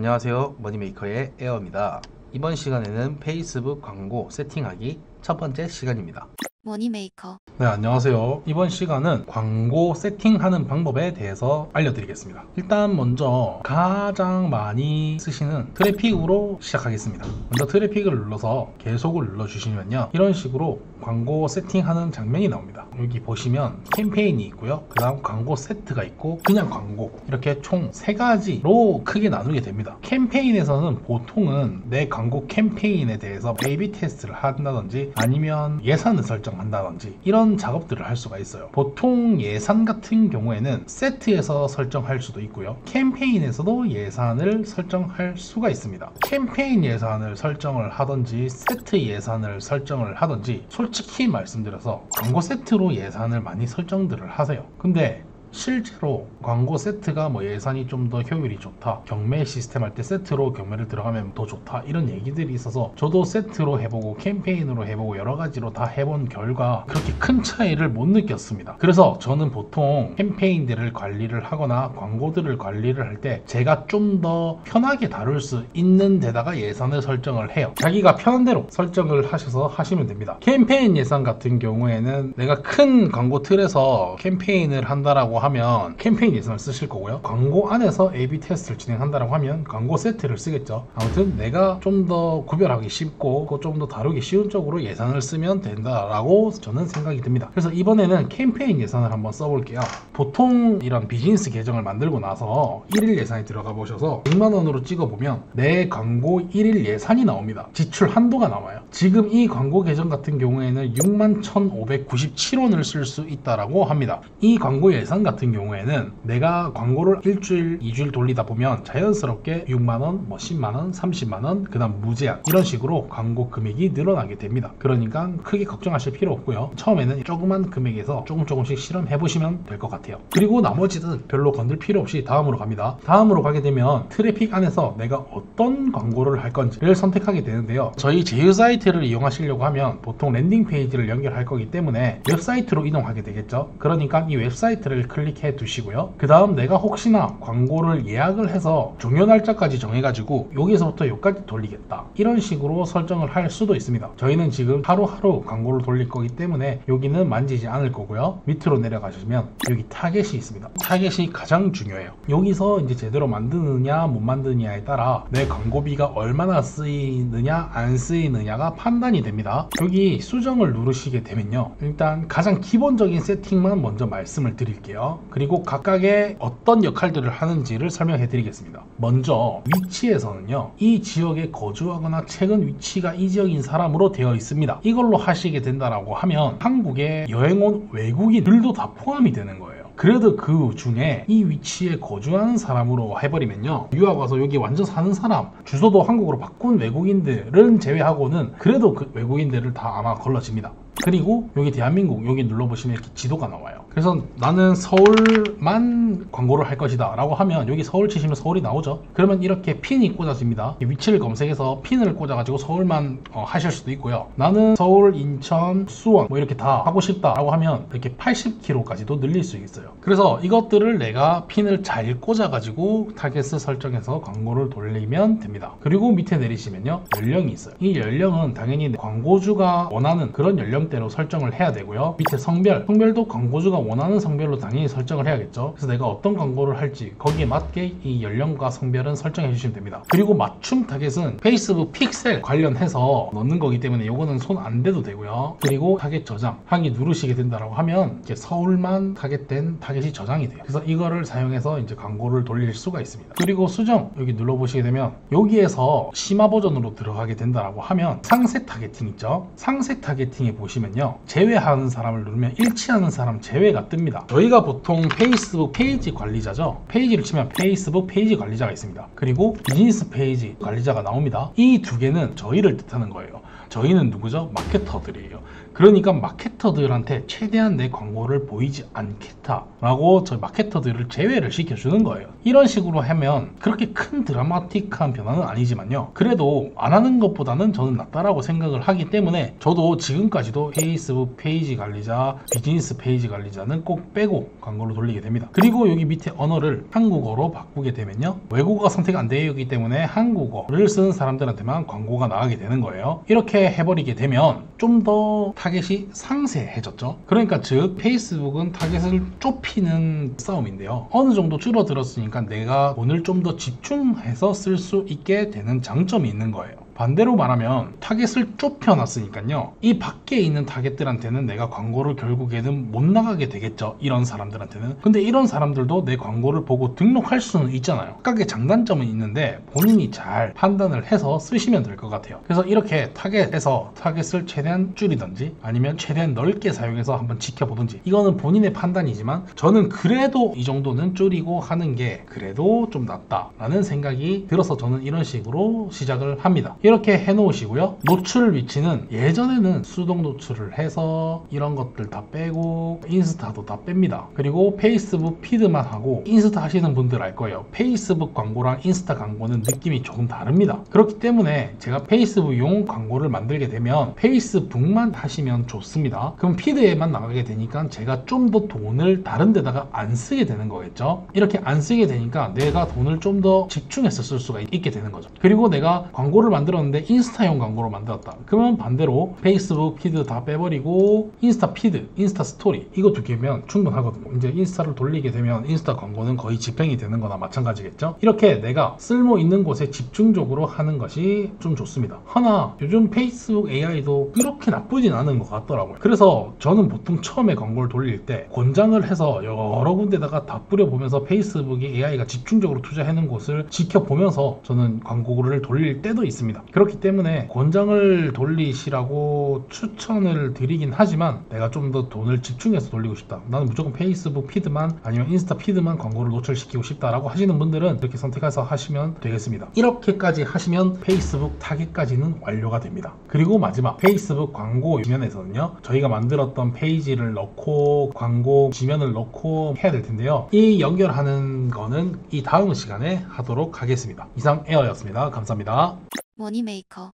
안녕하세요, 머니메이커의 에어입니다. 이번 시간에는 페이스북 광고 세팅하기 첫 번째 시간입니다. 머니메이커. 네, 안녕하세요. 이번 시간은 광고 세팅하는 방법에 대해서 알려드리겠습니다. 일단 먼저 가장 많이 쓰시는 트래픽으로 시작하겠습니다. 먼저 트래픽을 눌러서 계속을 눌러주시면요, 이런 식으로 광고 세팅하는 장면이 나옵니다. 여기 보시면 캠페인이 있고요, 그 다음 광고 세트가 있고 그냥 광고, 이렇게 총 3가지로 크게 나누게 됩니다. 캠페인에서는 보통은 내 광고 캠페인에 대해서 A/B 테스트를 한다든지 아니면 예산을 설정한다든지 이런 작업들을 할 수가 있어요. 보통 예산 같은 경우에는 세트에서 설정할 수도 있고요, 캠페인에서도 예산을 설정할 수가 있습니다. 캠페인 예산을 설정을 하든지 세트 예산을 설정을 하든지, 솔직히 말씀드려서 광고 세트로 예산을 많이 설정들을 하세요. 근데 실제로 광고 세트가 예산이 좀 더 효율이 좋다, 경매 시스템 할 때 세트로 경매를 들어가면 더 좋다, 이런 얘기들이 있어서 저도 세트로 해보고 캠페인으로 해보고 여러 가지로 다 해본 결과 그렇게 큰 차이를 못 느꼈습니다. 그래서 저는 보통 캠페인들을 관리를 하거나 광고들을 관리를 할 때 제가 좀 더 편하게 다룰 수 있는 데다가 예산을 설정을 해요. 자기가 편한 대로 설정을 하셔서 하시면 됩니다. 캠페인 예산 같은 경우에는 내가 큰 광고 틀에서 캠페인을 한다라고 하면 캠페인 예산을 쓰실 거고요, 광고 안에서 A/B 테스트를 진행한다라고 하면 광고 세트를 쓰겠죠. 아무튼 내가 좀 더 구별하기 쉽고 좀 더 다루기 쉬운 쪽으로 예산을 쓰면 된다라고 저는 생각이 듭니다. 그래서 이번에는 캠페인 예산을 한번 써볼게요. 보통 이런 비즈니스 계정을 만들고 나서 1일 예산이 들어가 보셔서 100만 원으로 찍어보면 내 광고 1일 예산이 나옵니다. 지출 한도가 나와요. 지금 이 광고 계정 같은 경우에는 61,597원을 쓸 수 있다라고 합니다. 이 광고 예산 같은 경우에는 내가 광고를 일주일, 2주일 돌리다 보면 자연스럽게 6만원, 10만원, 30만원, 그 다음 무제한, 이런 식으로 광고 금액이 늘어나게 됩니다. 그러니까 크게 걱정하실 필요 없고요, 처음에는 조그만 금액에서 조금씩 실험해 보시면 될 것 같아요. 그리고 나머지는 별로 건들 필요 없이 다음으로 갑니다. 다음으로 가게 되면 트래픽 안에서 내가 어떤 광고를 할 건지를 선택하게 되는데요, 저희 제휴 사이트를 이용하시려고 하면 보통 랜딩 페이지를 연결할 거기 때문에 웹사이트로 이동하게 되겠죠. 그러니까 이 웹사이트를 클릭해 두시고요, 그 다음 내가 혹시나 광고를 예약을 해서 종료 날짜까지 정해가지고 여기서부터 여기까지 돌리겠다, 이런 식으로 설정을 할 수도 있습니다. 저희는 지금 하루하루 광고를 돌릴 거기 때문에 여기는 만지지 않을 거고요, 밑으로 내려가시면 여기 타겟이 있습니다. 타겟이 가장 중요해요. 여기서 이제 제대로 만드느냐 못 만드느냐에 따라 내 광고비가 얼마나 쓰이느냐 안 쓰이느냐가 판단이 됩니다. 여기 수정을 누르시게 되면요, 일단 가장 기본적인 세팅만 먼저 말씀을 드릴게요. 그리고 각각의 어떤 역할들을 하는지를 설명해 드리겠습니다. 먼저 위치에서는요, 이 지역에 거주하거나 최근 위치가 이 지역인 사람으로 되어 있습니다. 이걸로 하시게 된다라고 하면 한국에 여행 온 외국인들도 다 포함이 되는 거예요. 그래도 그 중에 이 위치에 거주하는 사람으로 해버리면요, 유학 와서 여기 완전 사는 사람, 주소도 한국으로 바꾼 외국인들은 제외하고는 그래도 그 외국인들을 다 아마 걸러집니다. 그리고 여기 대한민국 여기 눌러보시면 이렇게 지도가 나와요. 그래서 나는 서울만 광고를 할 것이다 라고 하면 여기 서울 치시면 서울이 나오죠. 그러면 이렇게 핀이 꽂아집니다. 위치를 검색해서 핀을 꽂아가지고 서울만 하실 수도 있고요, 나는 서울, 인천, 수원 이렇게 다 하고 싶다 라고 하면 이렇게 80km까지도 늘릴 수 있어요. 그래서 이것들을 내가 핀을 잘 꽂아가지고 타겟을 설정해서 광고를 돌리면 됩니다. 그리고 밑에 내리시면요, 연령이 있어요. 이 연령은 당연히 광고주가 원하는 그런 연령대로 설정을 해야 되고요, 밑에 성별도 광고주가 원하는 성별로 당연히 설정을 해야겠죠. 그래서 내가 어떤 광고를 할지 거기에 맞게 이 연령과 성별은 설정해 주시면 됩니다. 그리고 맞춤 타겟은 페이스북 픽셀 관련해서 넣는 거기 때문에 이거는 손 안 대도 되고요. 그리고 타겟 저장하기 누르시게 된다라고 하면 이렇게 서울만 타겟된 타겟이 저장이 돼요. 그래서 이거를 사용해서 이제 광고를 돌릴 수가 있습니다. 그리고 수정 여기 눌러보시게 되면 여기에서 심화 버전으로 들어가게 된다라고 하면 상세 타겟팅 있죠. 상세 타겟팅에 보시면요, 제외하는 사람을 누르면 일치하는 사람 제외가 뜹니다. 저희가 보통 페이스북 페이지 관리자죠. 페이지를 치면 페이스북 페이지 관리자가 있습니다. 그리고 비즈니스 페이지 관리자가 나옵니다. 이 두 개는 저희를 뜻하는 거예요. 저희는 누구죠? 마케터들이에요. 그러니까 마케터들한테 최대한 내 광고를 보이지 않겠다라고 저 마케터들을 제외를 시켜주는 거예요. 이런 식으로 하면 그렇게 큰 드라마틱한 변화는 아니지만요, 그래도 안 하는 것보다는 저는 낫다라고 생각을 하기 때문에 저도 지금까지도 페이스북 페이지 관리자, 비즈니스 페이지 관리자는 꼭 빼고 광고를 돌리게 됩니다. 그리고 여기 밑에 언어를 한국어로 바꾸게 되면요, 외국어가 선택 안 되어 있기 때문에 한국어를 쓰는 사람들한테만 광고가 나가게 되는 거예요. 이렇게 해버리게 되면 좀 더 타겟이 상세해졌죠. 그러니까 즉 페이스북은 타겟을 좁히는 싸움인데요, 어느 정도 줄어들었으니까 내가 돈을 좀 더 집중해서 쓸 수 있게 되는 장점이 있는 거예요. 반대로 말하면 타겟을 좁혀놨으니까요, 이 밖에 있는 타겟들한테는 내가 광고를 결국에는 못 나가게 되겠죠. 이런 사람들한테는. 근데 이런 사람들도 내 광고를 보고 등록할 수는 있잖아요. 각각의 장단점은 있는데 본인이 잘 판단을 해서 쓰시면 될 것 같아요. 그래서 이렇게 타겟에서 타겟을 최대한 줄이든지 아니면 최대한 넓게 사용해서 한번 지켜보든지, 이거는 본인의 판단이지만 저는 그래도 이 정도는 줄이고 하는 게 그래도 좀 낫다라는 생각이 들어서 저는 이런 식으로 시작을 합니다. 이렇게 해놓으시고요. 노출 위치는 예전에는 수동 노출을 해서 이런 것들 다 빼고 인스타도 다 뺍니다. 그리고 페이스북 피드만 하고, 인스타 하시는 분들 알 거예요. 페이스북 광고랑 인스타 광고는 느낌이 조금 다릅니다. 그렇기 때문에 제가 페이스북용 광고를 만들게 되면 페이스북만 하시면 좋습니다. 그럼 피드에만 나가게 되니까 제가 좀 더 돈을 다른 데다가 안 쓰게 되는 거겠죠. 이렇게 안 쓰게 되니까 내가 돈을 좀 더 집중해서 쓸 수가 있게 되는 거죠. 그리고 내가 광고를 만들었는데 인스타용 광고로 만들었다. 그러면 반대로 페이스북 피드 다 빼버리고 인스타 피드, 인스타 스토리 이거 두 개면 충분하거든요. 이제 인스타를 돌리게 되면 인스타 광고는 거의 집행이 되는 거나 마찬가지겠죠. 이렇게 내가 쓸모 있는 곳에 집중적으로 하는 것이 좀 좋습니다. 하나 요즘 페이스북 AI도 그렇게 나쁘진 않은 것 같더라고요. 그래서 저는 보통 처음에 광고를 돌릴 때 권장을 해서 여러 군데다가 다 뿌려보면서 페이스북이 AI가 집중적으로 투자하는 곳을 지켜보면서 저는 광고를 돌릴 때도 있습니다. 그렇기 때문에 권장을 돌리시라고 추천을 드리긴 하지만 내가 좀 더 돈을 집중해서 돌리고 싶다, 나는 무조건 페이스북 피드만 아니면 인스타 피드만 광고를 노출시키고 싶다라고 하시는 분들은 이렇게 선택해서 하시면 되겠습니다. 이렇게까지 하시면 페이스북 타겟까지는 완료가 됩니다. 그리고 마지막 페이스북 광고 지면에서는요, 저희가 만들었던 페이지를 넣고 광고 지면을 넣고 해야 될 텐데요, 이 연결하는 거는 이 다음 시간에 하도록 하겠습니다. 이상 에어였습니다. 감사합니다. 머니메이커